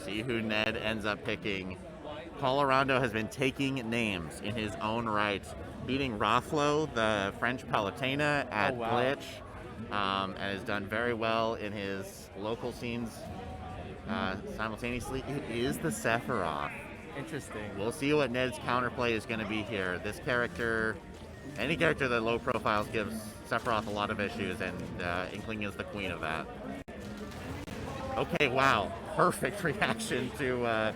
See who Ned ends up picking. Colorondo has been taking names in his own right, beating Rothlo, the French Palutena, at Glitch, and has done very well in his local scenes simultaneously. It is the Sephiroth. Interesting. We'll see what Ned's counterplay is going to be here. This character, any character that low profiles gives Sephiroth a lot of issues, and Inkling is the queen of that. Okay, wow. Perfect reaction to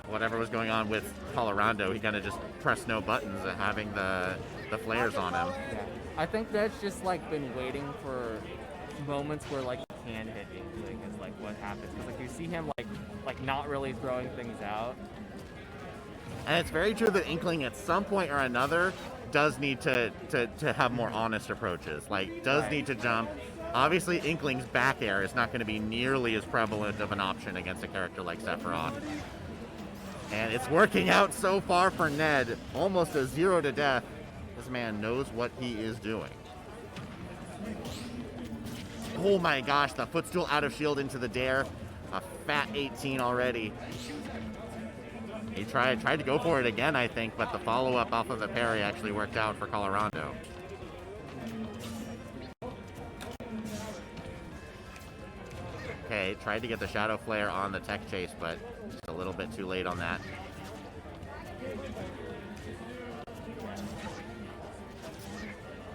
whatever was going on with Colorondo. He kind of just pressed no buttons at having the flares on him. Yeah. I think that's just like been waiting for moments where like he can hit Inkling is like what happens. Because like you see him like not really throwing things out. And it's very true that Inkling at some point or another does need to have more honest approaches. Like, does need to jump. Obviously, Inkling's back air is not going to be nearly as prevalent of an option against a character like Sephiroth. And it's working out so far for Ned. Almost a 0 to death. This man knows what he is doing. Oh my gosh, the footstool out of shield into the dare. A fat 18 already. He tried to go for it again, I think, but the follow-up off of the parry actually worked out for Colorondo. Okay, tried to get the Shadow Flare on the tech chase, but just a little bit too late on that.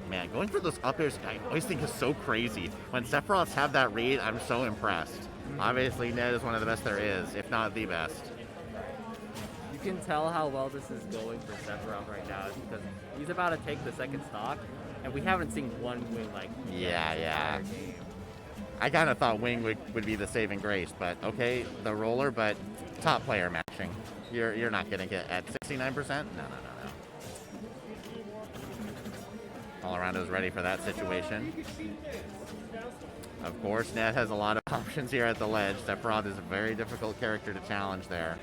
Man, going for those up airs, I always think is so crazy. When Sephiroths have that read, I'm so impressed. Obviously, Ned is one of the best there is, if not the best. You can tell how well this is going for Sephiroth right now because he's about to take the second stock, and we haven't seen one wing like yeah. I kind of thought wing would be the saving grace, but okay, the roller, but top player matching. You're not gonna get at 69%? No. Colorondo's ready for that situation. Of course, Ned has a lot of options here at the ledge. Sephiroth is a very difficult character to challenge there.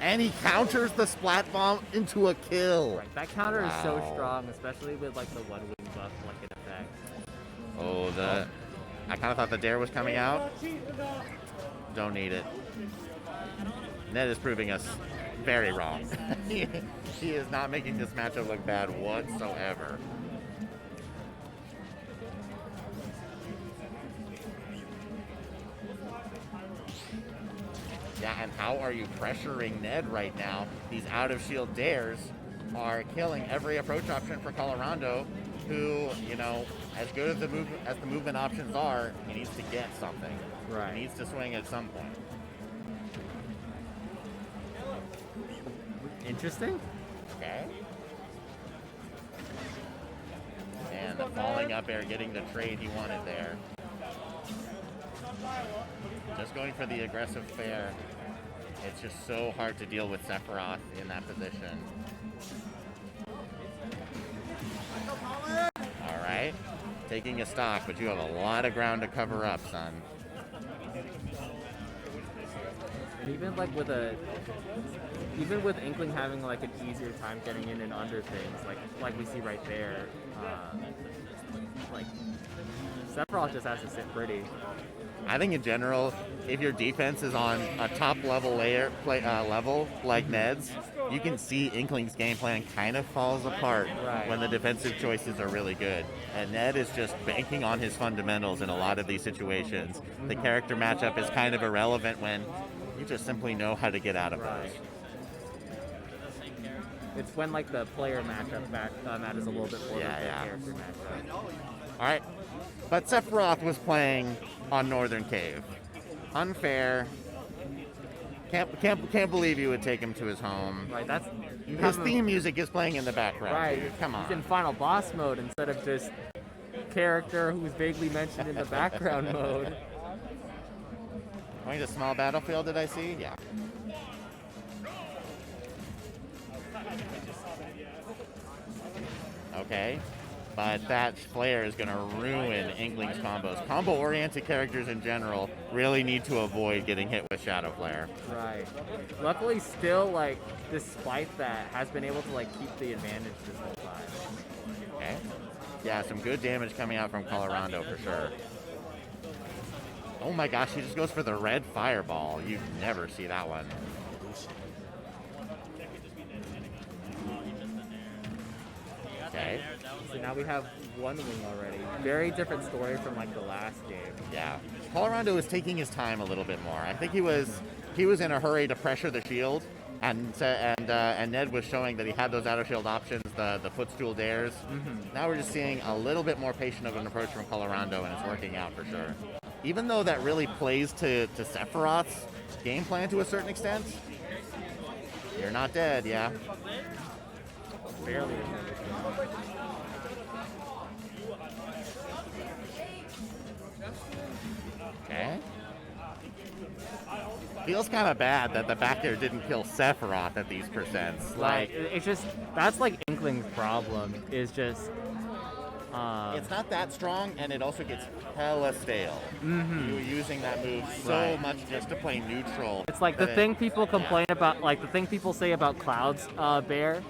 And he counters the splat bomb into a kill. Right, that counter is so strong, especially with like the one wing buff like in effect. Oh, I kind of thought the dare was coming out. Don't need it. Ned is proving us very wrong. He is not making this matchup look bad whatsoever. Yeah, and how are you pressuring Ned right now? These out-of-shield dares are killing every approach option for Colorondo, who, you know, as good as the movement options are, he needs to get something. Right. He needs to swing at some point. Interesting. Okay. And the falling up air, getting the trade he wanted there. Just going for the aggressive fair. It's just so hard to deal with Sephiroth in that position. All right. Taking a stock, but you have a lot of ground to cover up, son. And even with Inkling having like an easier time getting in and under things, like we see right there, like Sephiroth just has to sit pretty. I think in general, if your defense is on a top level level like Ned's, you can see Inkling's game plan kind of falls apart when the defensive choices are really good. And Ned is just banking on his fundamentals in a lot of these situations. The character matchup is kind of irrelevant when you just simply know how to get out of those. It's when like the player matchup matters a little bit more than the character matchup. All right, but Sephiroth was playing on Northern Cave. Unfair. Can't believe you would take him to his home. Right, his theme music is playing in the background. Right, dude. Come on. He's in final boss mode instead of just character who's vaguely mentioned in the background mode. Going to small battlefield, did I see? Yeah. Okay. But that flare is going to ruin Inkling's combos. Combo-oriented characters in general really need to avoid getting hit with Shadow Flare. Right. Luckily, still, like, despite that, has been able to, like, keep the advantage this whole time. Okay. Yeah, some good damage coming out from Colorondo for sure. Oh my gosh, he just goes for the red fireball. You never see that one. Okay. So now we have one wing already. Very different story from like the last game. Yeah. Colorondo is taking his time a little bit more. I think he was in a hurry to pressure the shield, and Ned was showing that he had those outer shield options, the footstool dares. Now we're just seeing a little bit more patient of an approach from Colorondo, and it's working out for sure. Even though that really plays to Sephiroth's game plan to a certain extent. You're not dead, yeah. Barely. Okay. Feels kind of bad that the back air didn't kill Sephiroth at these percents. Like, it's just, that's like Inkling's problem, is just... it's not that strong, and it also gets hella stale. You're using that move so much just to play neutral. It's like the thing people complain about, like the thing people say about Cloud's Bear,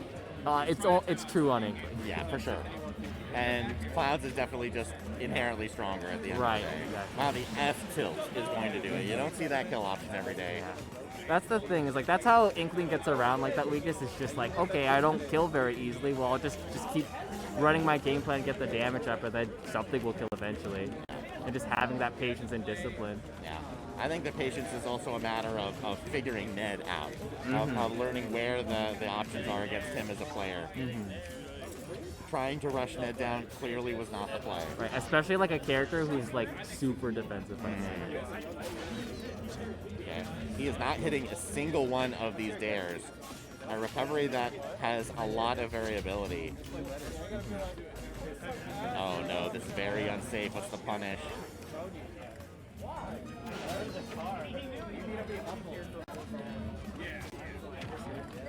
it's true on Inkling. Yeah, for sure. And Clouds is definitely just inherently stronger at the end of the day. Exactly. Wow, the F tilt is going to do it. You don't see that kill option every day. Yeah. That's the thing, is like that's how Inkling gets around like that weakness. Is just like, okay, I don't kill very easily, well I'll just keep running my game plan, get the damage up, and then something will kill eventually. And just having that patience and discipline. Yeah. I think the patience is also a matter of figuring Ned out, of learning where the options are against him as a player. Trying to rush Ned down clearly was not the play. Right, especially like a character who's like super defensive. Okay. He is not hitting a single one of these dares. A recovery that has a lot of variability. Oh no, this is very unsafe. What's the punish?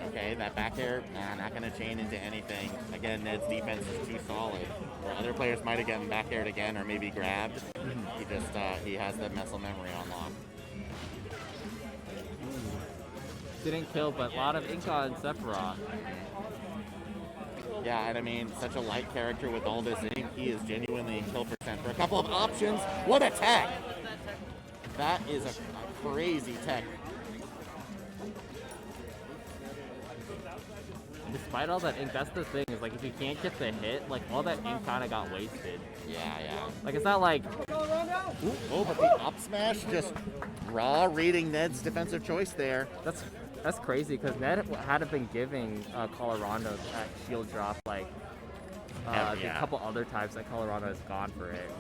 Okay, that back air, not going to chain into anything. Again, Ned's defense is too solid. Where other players might have gotten back aired again or maybe grabbed, he has the muscle memory on lock. Didn't kill, but a lot of ink on Sephiroth. Yeah, and I mean, such a light character with all this ink, he is genuinely in kill percent for a couple of options. What a tech! That is a crazy tech. Despite all that ink, that's the thing, is like if you can't get the hit, like all that ink kind of got wasted. Yeah. Like it's not like... Oh, but the up smash just raw reading Ned's defensive choice there. That's crazy, because Ned hadn't been giving Colorondo that shield drop like the couple other times that Colorondo has gone for it.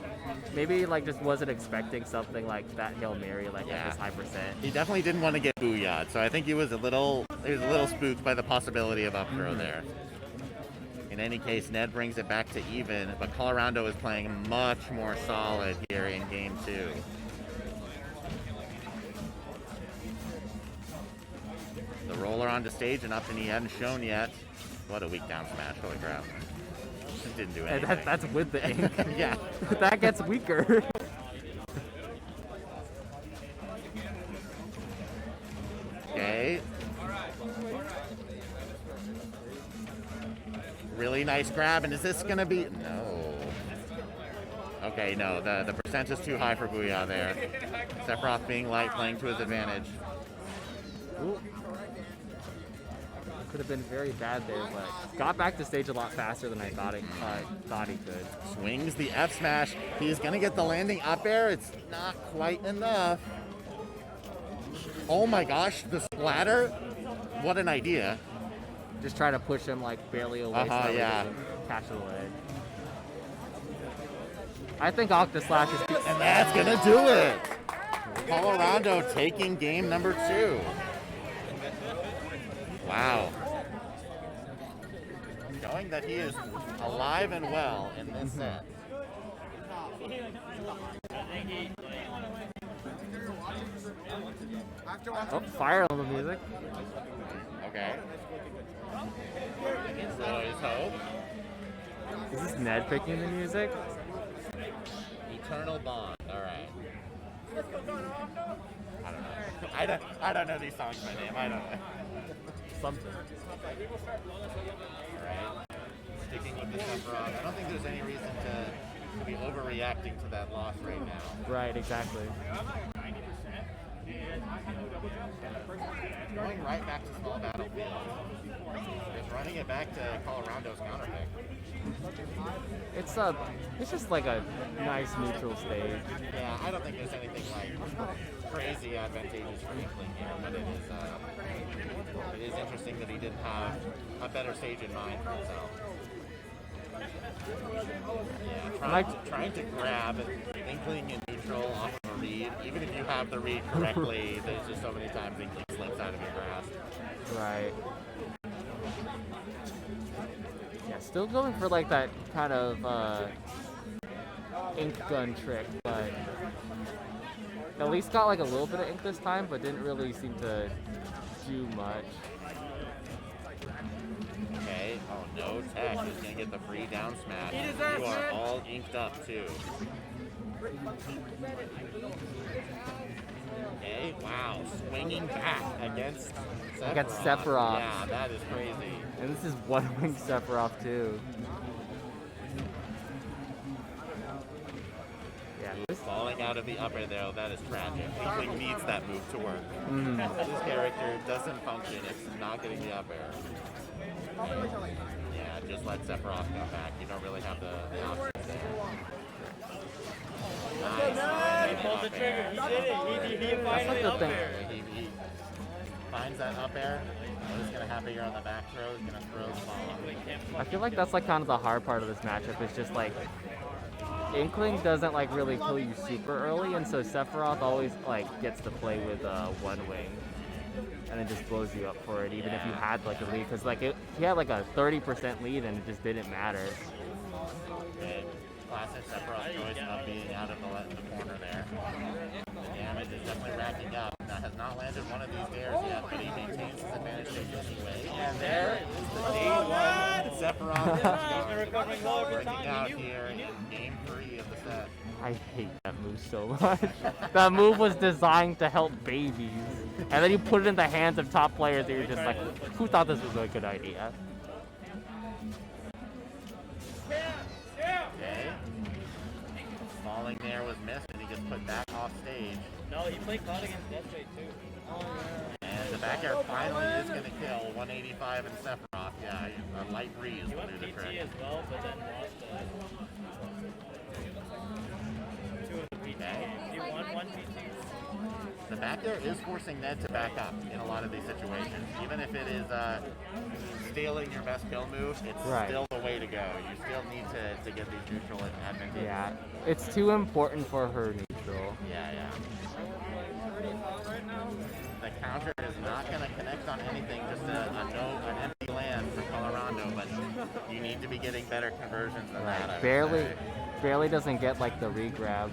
Maybe like just wasn't expecting something like that Hail Mary like at this high percent. He definitely didn't want to get booyah'd, so I think he was a little spooked by the possibility of up throw there. In any case, Ned brings it back to even, but Colorondo is playing much more solid here in game 2. The roller onto stage, and up and he hadn't shown yet. What a weak down smash, holy crap. Just didn't do anything. That's with the ink. Yeah. That gets weaker. Okay. Really nice grab, and is this gonna be... No. Okay, no, the percent is too high for Booyah there. Sephiroth being light, playing to his advantage. Ooh. Could have been very bad there, but got back to stage a lot faster than I thought he could. Swings the F smash. He's gonna get the landing up air. It's not quite enough. Oh my gosh, the splatter. What an idea. Just try to push him like barely away so he doesn't catch the leg. I think Octa Slash is... And that's gonna do it. Colorondo taking game number 2. Wow. Showing that he is alive and well in this set. Oh, fire on the music. Okay. So is Hope. Is this Ned picking the music? Eternal Bond. All right. I don't know. I don't know these songs by name. I don't know. Something. Alright. Sticking with the Sephiroth. I don't think there's any reason to be overreacting to that loss right now. Right, exactly. Going right back to small battlefield. Just running it back to Colorondo's counter pick. It's just like a nice neutral stage. Yeah, I don't think there's anything like crazy advantageous for Inkling here, but it is interesting that he didn't have a better stage in mind for himself. Yeah, trying to grab Inkling in neutral off of a read, even if you have the read correctly, there's just so many times Inkling slips out of your grasp. Right. Yeah, still going for like that kind of ink gun trick, but at least got like a little bit of ink this time, but didn't really seem to do much. Okay, oh no, Tech is going to get the free down smash. You are all inked up too. Okay, wow, swinging back against Sephiroth. Against Sephiroth. Yeah, that is crazy. And this is one-wing Sephiroth too. Yeah, falling out of the up air though, that is tragic. Inkling needs that move to work. This character doesn't function, it's not getting the up air. Yeah, just let Sephiroth go back. You don't really have the options there. Nice. He pulled the trigger. He did it. He finally up there. He finds that up air. What is going to happen here on the back throw? He's going to throw the ball. I feel like that's like kind of the hard part of this matchup. Is just like Inkling doesn't like really kill you super early, and so Sephiroth always like gets to play with one wing, and it just blows you up for it, even if you had like a lead, because like he had like a 30% lead, and it just didn't matter. Good. Classic Sephiroth choice of being out of the corner there. The damage is definitely racking up. Now has not landed one of these dares yet, but he maintains his advantage anyway. And there is the D1 Sephiroth breaking out here in game 3 of the set. I hate that move so much. That move was designed to help babies, and then you put it in the hands of top players, and you're just like, who thought this was a good idea? Okay. Falling there was missed, and he gets put back off stage. No, he played Cloud against Deathray too. And the back air finally is going to kill 185 and Sephiroth. Yeah, a light breeze will do the trick. as well, but then lost two of the PT. He won one PT. The back air is forcing Ned to back up in a lot of these situations. Even if it is stealing your best kill move, it's still the way to go. You still need to get these neutral advantages. Yeah, it's too important for her neutral. Yeah. The counter is not going to connect on anything, just an empty land for Colorondo, but you need to be getting better conversions than that. I would say. Barely doesn't get like the re-grab.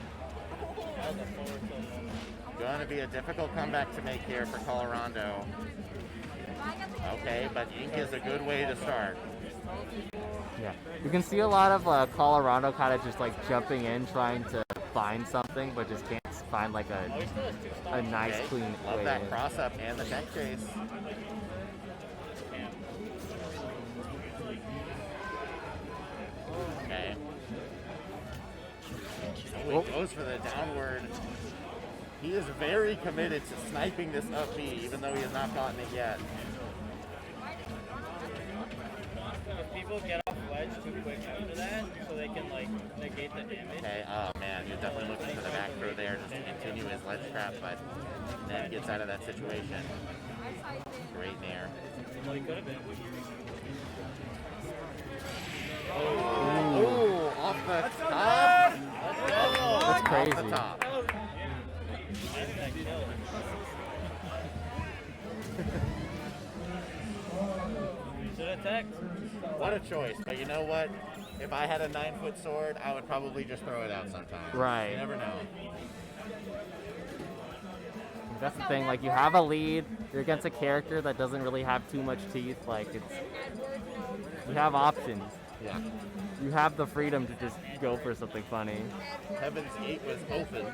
Going to be a difficult comeback to make here for Colorondo. Okay, but Ink is a good way to start. Yeah, you can see a lot of Colorondo kind of just like jumping in, trying to find something, but just can't find like a nice clean Love way that in. cross up and the tech chase. Okay. So he goes for the downward. He is very committed to sniping this up B, even though he has not gotten it yet. If people get off ledge too quick after that, so they can like negate the damage. Okay, oh man, you're definitely looking for the back throw there just to continue his ledge trap, but Ned gets out of that situation. Great nair. Well, he could have been. Oh, off the top. That's crazy. Off the top. What a choice, but you know what? If I had a 9-foot sword, I would probably just throw it out sometimes. Right. You never know. That's the thing, like you have a lead, you're against a character that doesn't really have too much teeth, like you have options. Yeah. You have the freedom to just go for something funny. Heaven's Gate was open,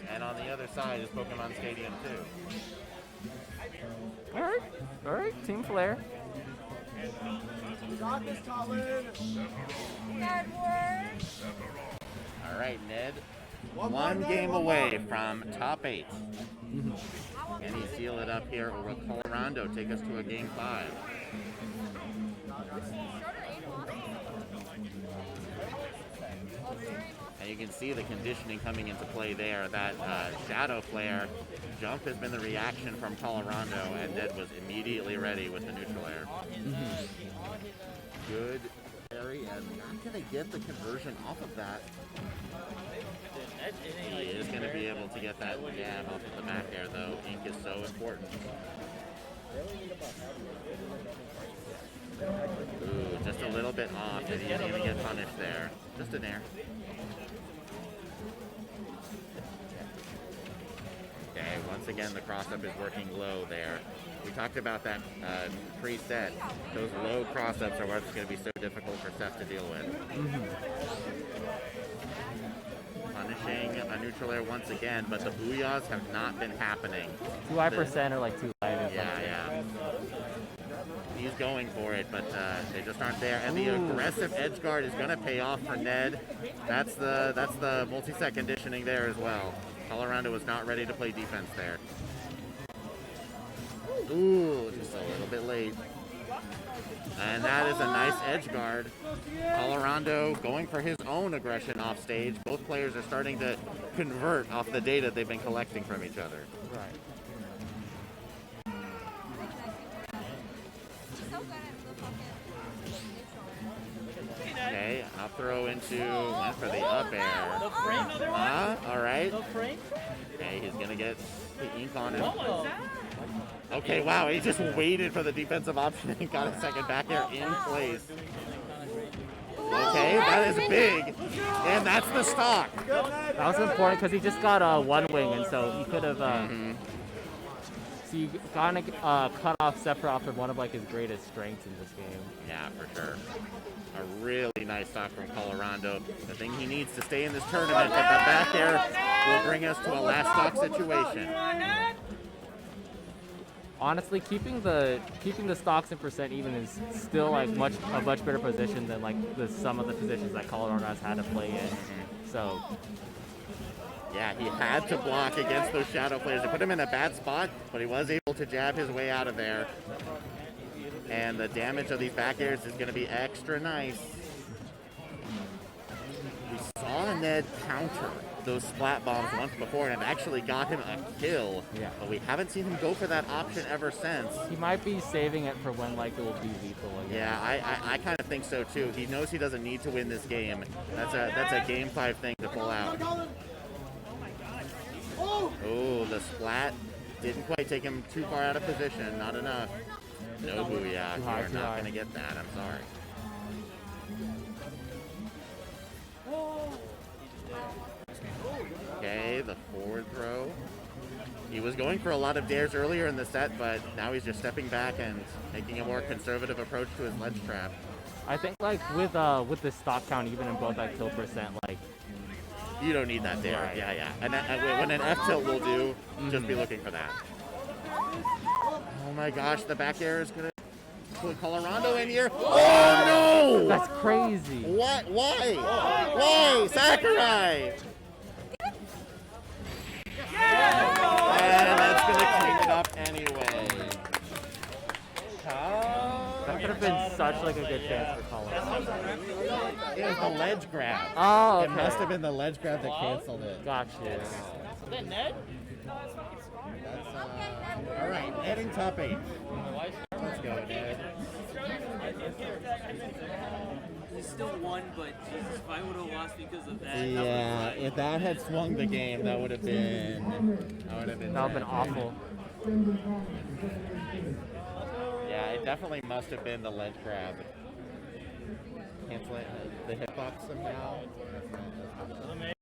and on the other side is Pokemon Stadium 2. Alright, Team Flare. All right, Ned. One game away from top 8. Can he seal it up here, or will Colorondo take us to a game 5? And you can see the conditioning coming into play there. That Shadow Flare jump has been the reaction from Colorondo, and Ned was immediately ready with the neutral air. Good parry, and not going to get the conversion off of that. He is going to be able to get that jab off of the back air, though. Ink is so important. Ooh, just a little bit off, and he's going to get punished there. Just an air. Okay, once again, the cross-up is working low there. We talked about that preset. Those low cross-ups are what's going to be so difficult for Seph to deal with. Punishing a neutral air once again, but the booyahs have not been happening. Too high percent or like too light. Yeah. He's going for it, but they just aren't there. And the aggressive edge guard is going to pay off for Ned. That's the multi-set conditioning there as well. Colorondo was not ready to play defense there. Ooh, just a little bit late. And that is a nice edge guard. Colorondo going for his own aggression off stage. Both players are starting to convert off the data they've been collecting from each other. Right. Okay, up throw into, went for the up air. All right. Okay, he's gonna get the ink on him. Okay, wow, he just waited for the defensive option and got a second back air in place. Okay, that is big, and that's the stock. That was important because he just got one wing, and so he could have. So you kind of cut off Sephiroth from one of like his greatest strengths in this game. Yeah, for sure. A really nice stock from Colorondo. The thing he needs to stay in this tournament, but the back air will bring us to a last stock situation. Honestly, keeping the stocks in percent even is still like a much better position than like some of the positions that Colorondo has had to play in. So yeah, he had to block against those shadow players. It put him in a bad spot, but he was able to jab his way out of there. And the damage of these back airs is going to be extra nice. We saw Ned counter those splat bombs once before and actually got him a kill. Yeah. But we haven't seen him go for that option ever since. He might be saving it for when like it will be lethal again. Yeah, I kind of think so too. He knows he doesn't need to win this game. That's a game 5 thing to pull out. Oh, the splat didn't quite take him too far out of position. Not enough. No booyah. You're not going to get that. I'm sorry. Okay, the forward throw. He was going for a lot of dares earlier in the set, but now he's just stepping back and taking a more conservative approach to his ledge trap. I think like with the stock count, even in both that kill percent, like you don't need that dare. Right. Yeah. And when an F tilt will do, just be looking for that. Oh my gosh, the back air is gonna put Colorondo in here. Oh no! That's crazy. What? Why? Why? Sakurai! And that's gonna clean it up anyway. That could have been such like a good chance for Colorondo. It was the ledge grab. Oh, okay. It must have been the ledge grab that canceled it. Gotcha. Is that Ned? That's, all right, heading top 8. Let's go, Ned. He still won, but Jesus, if I would have lost because of that. Yeah, if that had swung the game, that would have been awful. Yeah, it definitely must have been the ledge grab. Cancel it, the hitbox somehow.